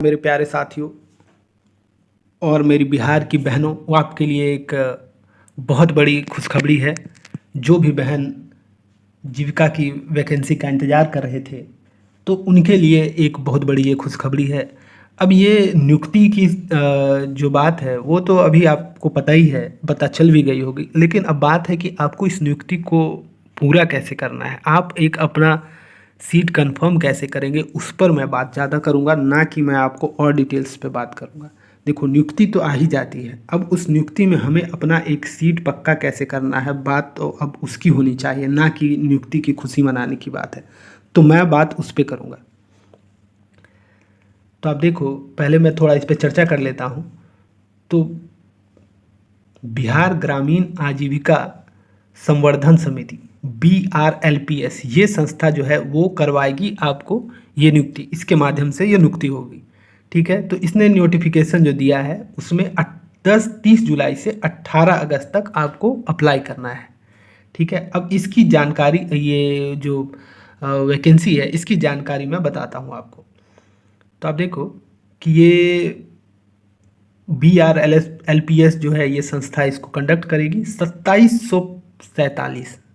मेरे प्यारे साथियों और मेरी बिहार की बहनों, वो आपके लिए एक बहुत बड़ी खुशखबरी है। जो भी बहन जीविका की वैकेंसी का इंतज़ार कर रहे थे, तो उनके लिए एक बहुत बड़ी ये खुशखबरी है। अब ये नियुक्ति की जो बात है वो तो अभी आपको पता ही है, पता चल भी गई होगी। लेकिन अब बात है कि आपको इस नियुक्ति को पूरा कैसे करना है, आप एक अपना सीट कंफर्म कैसे करेंगे, उस पर मैं बात ज़्यादा करूँगा, ना कि मैं आपको और डिटेल्स पे बात करूँगा। देखो, नियुक्ति तो आ ही जाती है, अब उस नियुक्ति में हमें अपना एक सीट पक्का कैसे करना है, बात तो अब उसकी होनी चाहिए, ना कि नियुक्ति की खुशी मनाने की बात है। तो मैं बात उस पर करूँगा। तो आप देखो, पहले मैं थोड़ा इस पर चर्चा कर लेता हूँ। तो बिहार ग्रामीण आजीविका संवर्धन समिति BRLPS, ये संस्था जो है वो करवाएगी आपको ये नियुक्ति, इसके माध्यम से ये नियुक्ति होगी। ठीक है, तो इसने नोटिफिकेशन जो दिया है उसमें 30 जुलाई से 18 अगस्त तक आपको अप्लाई करना है। ठीक है, अब इसकी जानकारी, ये जो वैकेंसी है इसकी जानकारी मैं बताता हूँ आपको। तो आप देखो कि ये BRLPS जो है ये संस्था इसको कंडक्ट करेगी।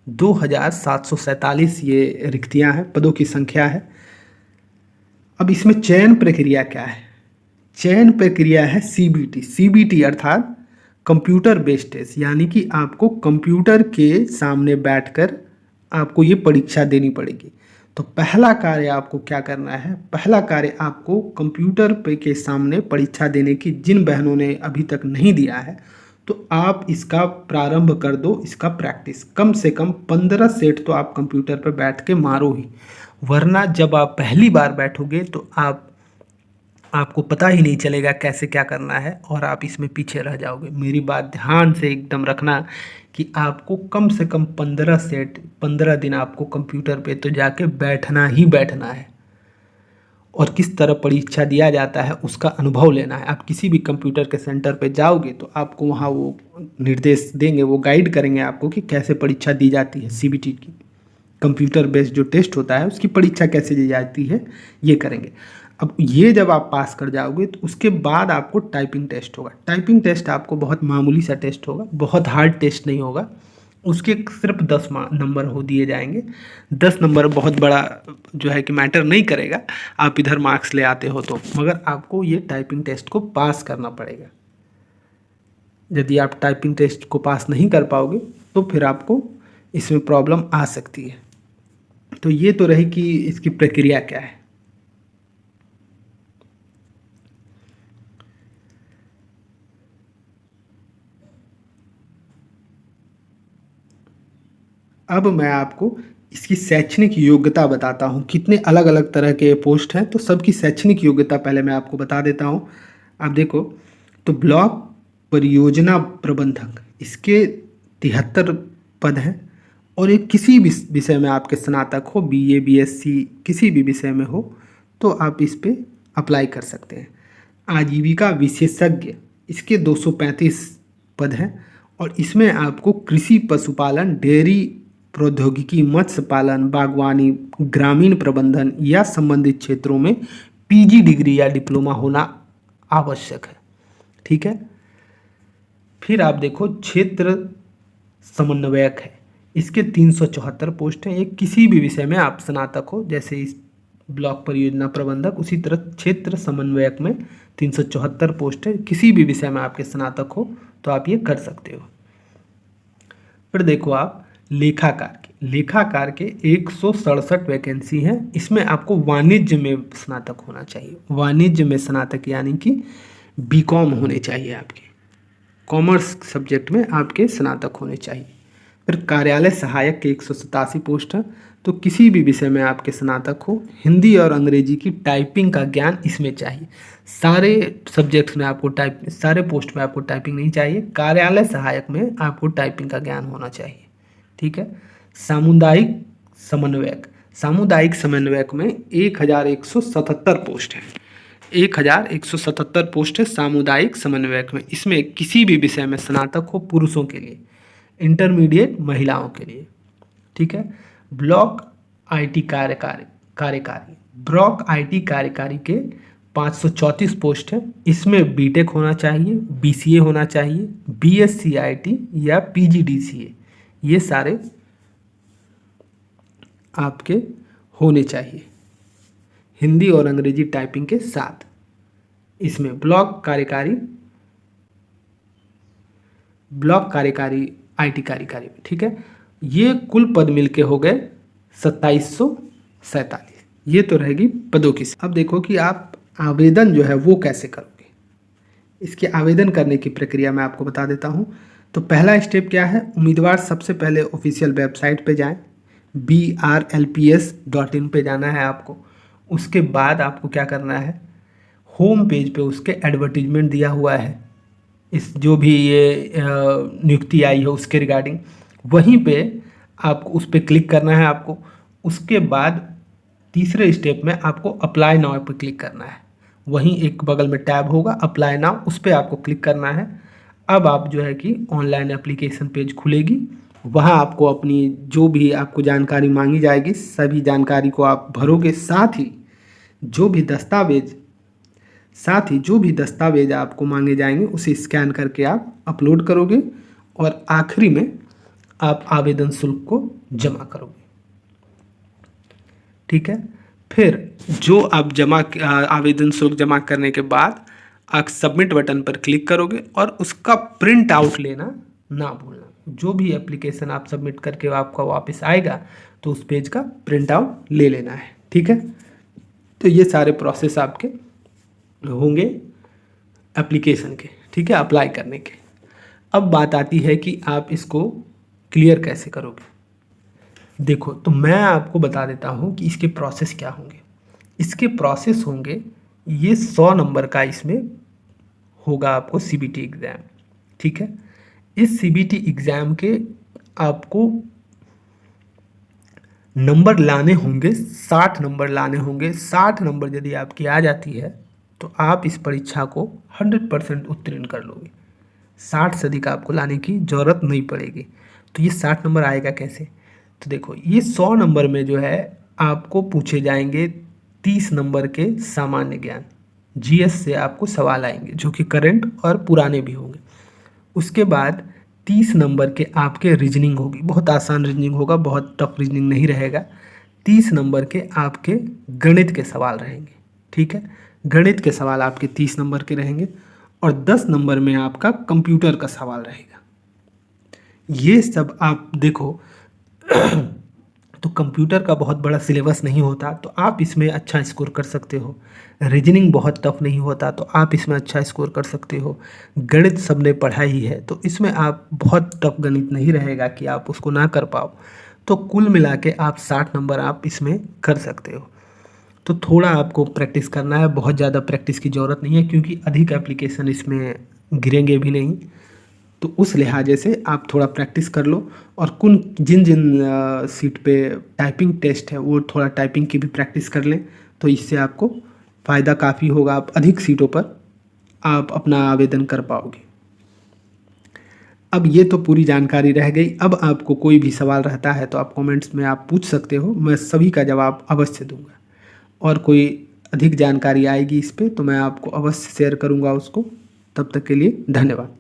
2747 ये रिक्तियां हैं, पदों की संख्या है। अब इसमें चयन प्रक्रिया क्या है? चयन प्रक्रिया है CBT अर्थात कंप्यूटर बेस्ड टेस्ट, यानी कि आपको कंप्यूटर के सामने बैठकर आपको ये परीक्षा देनी पड़ेगी। तो पहला कार्य आपको क्या करना है? पहला कार्य आपको कंप्यूटर पे के सामने परीक्षा देने की, जिन बहनों ने अभी तक नहीं दिया है तो आप इसका प्रारंभ कर दो, इसका प्रैक्टिस। कम से कम 15 सेट तो आप कंप्यूटर पर बैठ के मारो ही, वरना जब आप पहली बार बैठोगे तो आपको पता ही नहीं चलेगा कैसे क्या करना है और आप इसमें पीछे रह जाओगे। मेरी बात ध्यान से एकदम रखना कि आपको कम से कम 15 सेट, 15 दिन आपको कंप्यूटर पे तो जाके बैठना ही बैठना है और किस तरह परीक्षा दिया जाता है उसका अनुभव लेना है। आप किसी भी कंप्यूटर के सेंटर पे जाओगे तो आपको वहाँ वो निर्देश देंगे, वो गाइड करेंगे आपको कि कैसे परीक्षा दी जाती है। CBT की कंप्यूटर बेस्ड जो टेस्ट होता है उसकी परीक्षा कैसे दी जाती है ये करेंगे। अब ये जब आप पास कर जाओगे तो उसके बाद आपको टाइपिंग टेस्ट होगा। टाइपिंग टेस्ट आपको बहुत मामूली सा टेस्ट होगा, बहुत हार्ड टेस्ट नहीं होगा। उसके सिर्फ 10 नंबर हो दिए जाएंगे। 10 नंबर बहुत बड़ा जो है कि मैटर नहीं करेगा, आप इधर मार्क्स ले आते हो तो, मगर आपको ये टाइपिंग टेस्ट को पास करना पड़ेगा। यदि आप टाइपिंग टेस्ट को पास नहीं कर पाओगे तो फिर आपको इसमें प्रॉब्लम आ सकती है। तो ये तो रही कि इसकी प्रक्रिया क्या है। अब मैं आपको इसकी शैक्षणिक योग्यता बताता हूँ। कितने अलग अलग तरह के पोस्ट हैं, तो सबकी शैक्षणिक योग्यता पहले मैं आपको बता देता हूँ। आप देखो, तो ब्लॉक परियोजना प्रबंधक, इसके 73 पद हैं और एक किसी भी विषय में आपके स्नातक हो, BA BSc किसी भी विषय में हो तो आप इस पे अप्लाई कर सकते हैं। आजीविका विशेषज्ञ, इसके 235 पद हैं और इसमें आपको कृषि, पशुपालन, डेयरी प्रौद्योगिकी, मत्स्य पालन, बागवानी, ग्रामीण प्रबंधन या संबंधित क्षेत्रों में PG डिग्री या डिप्लोमा होना आवश्यक है। ठीक है, फिर आप देखो क्षेत्र समन्वयक है, इसके 374 पोस्ट हैं। एक किसी भी विषय में आप स्नातक हो, जैसे इस ब्लॉक परियोजना प्रबंधक, उसी तरह क्षेत्र समन्वयक में 374 पोस्ट है। किसी भी विषय में आपके स्नातक हो तो आप ये कर सकते हो। फिर देखो आप लेखाकार के 167 वैकेंसी हैं। इसमें आपको वाणिज्य में स्नातक होना चाहिए। वाणिज्य में स्नातक यानी कि BCom होने चाहिए आपके, कॉमर्स सब्जेक्ट में आपके स्नातक होने चाहिए। फिर कार्यालय सहायक के 187 पोस्ट हैं। तो किसी भी विषय में आपके स्नातक हो, हिंदी और अंग्रेजी की टाइपिंग का ज्ञान इसमें चाहिए। सारे सब्जेक्ट्स में आपको सारे पोस्ट में आपको टाइपिंग नहीं चाहिए, कार्यालय सहायक में आपको टाइपिंग का ज्ञान होना चाहिए। ठीक है, सामुदायिक समन्वयक में 1177 पोस्ट है। 1177 पोस्ट है सामुदायिक समन्वयक में। इसमें किसी भी विषय में स्नातक हो पुरुषों के लिए, इंटरमीडिएट महिलाओं के लिए। ठीक है, ब्लॉक IT कार्यकारी के 534 पोस्ट है। इसमें बीटेक होना चाहिए, बीसीए होना चाहिए, बीएससीआईटी या पीजीडीसीए, ये सारे आपके होने चाहिए हिंदी और अंग्रेजी टाइपिंग के साथ। इसमें ब्लॉक कार्यकारी आईटी कार्यकारी, ठीक है। ये कुल पद मिलके हो गए 2747। ये तो रहेगी पदों की। अब देखो कि आप आवेदन जो है वो कैसे करोगे। इसके आवेदन करने की प्रक्रिया मैं आपको बता देता हूँ। तो पहला स्टेप क्या है, उम्मीदवार सबसे पहले ऑफिशियल वेबसाइट पे जाएं, brlps.in पे जाना है आपको। उसके बाद आपको क्या करना है, होम पेज पे उसके एडवर्टीजमेंट दिया हुआ है, इस जो भी ये नियुक्ति आई है उसके रिगार्डिंग, वहीं पे आपको उस पर क्लिक करना है आपको। उसके बाद तीसरे स्टेप में आपको अप्लाई नाउ पे क्लिक करना है। वहीं एक बगल में टैब होगा अप्लाई नाउ, उस पर आपको क्लिक करना है। अब आप जो है कि ऑनलाइन एप्लीकेशन पेज खुलेगी, वहाँ आपको अपनी जो भी आपको जानकारी मांगी जाएगी सभी जानकारी को आप भरोगे। साथ ही जो भी दस्तावेज आपको मांगे जाएंगे उसे स्कैन करके आप अपलोड करोगे और आखिरी में आप आवेदन शुल्क को जमा करोगे, ठीक है। फिर जो आप आवेदन शुल्क जमा करने के बाद आप सबमिट बटन पर क्लिक करोगे और उसका प्रिंट आउट लेना ना भूलना। जो भी एप्लीकेशन आप सबमिट करके आपका वापस आएगा तो उस पेज का प्रिंट आउट ले लेना है, ठीक है। तो ये सारे प्रोसेस आपके होंगे एप्लीकेशन के, ठीक है, अप्लाई करने के। अब बात आती है कि आप इसको क्लियर कैसे करोगे। देखो, तो मैं आपको बता देता हूँ कि इसके प्रोसेस क्या होंगे। इसके प्रोसेस होंगे, ये 100 नंबर का इसमें होगा आपको सीबीटी एग्ज़ाम, ठीक है। इस सीबीटी एग्ज़ाम के आपको नंबर लाने होंगे, 60 नंबर लाने होंगे। 60 नंबर यदि आपकी आ जाती है तो आप इस परीक्षा को 100% उत्तीर्ण कर लोगे। 60 से अधिक आपको लाने की ज़रूरत नहीं पड़ेगी। तो ये 60 नंबर आएगा कैसे, तो देखो ये 100 नंबर में जो है आपको पूछे जाएंगे 30 नंबर के सामान्य ज्ञान, जीएस से आपको सवाल आएंगे जो कि करंट और पुराने भी होंगे। उसके बाद 30 नंबर के आपके रीजनिंग होगी, बहुत आसान रीजनिंग होगा, बहुत टफ रीजनिंग नहीं रहेगा। 30 नंबर के आपके गणित के सवाल रहेंगे, ठीक है। गणित के सवाल आपके 30 नंबर के रहेंगे और 10 नंबर में आपका कंप्यूटर का सवाल रहेगा। ये सब आप देखो तो कंप्यूटर का बहुत बड़ा सिलेबस नहीं होता तो आप इसमें अच्छा स्कोर कर सकते हो। रीजनिंग बहुत टफ नहीं होता तो आप इसमें अच्छा स्कोर कर सकते हो। गणित सबने पढ़ा ही है तो इसमें आप बहुत टफ गणित नहीं रहेगा कि आप उसको ना कर पाओ। तो कुल मिला के आप 60 नंबर आप इसमें कर सकते हो। तो थोड़ा आपको प्रैक्टिस करना है, बहुत ज़्यादा प्रैक्टिस की ज़रूरत नहीं है क्योंकि अधिक एप्लीकेशन इसमें गिरेंगे भी नहीं। तो उस लिहाजे से आप थोड़ा प्रैक्टिस कर लो और जिन सीट पे टाइपिंग टेस्ट है वो थोड़ा टाइपिंग की भी प्रैक्टिस कर लें, तो इससे आपको फ़ायदा काफ़ी होगा। आप अधिक सीटों पर आप अपना आवेदन कर पाओगे। अब ये तो पूरी जानकारी रह गई। अब आपको कोई भी सवाल रहता है तो आप कमेंट्स में आप पूछ सकते हो, मैं सभी का जवाब अवश्य दूंगा। और कोई अधिक जानकारी आएगी इस पे तो मैं आपको अवश्य शेयर करूंगा उसको। तब तक के लिए धन्यवाद।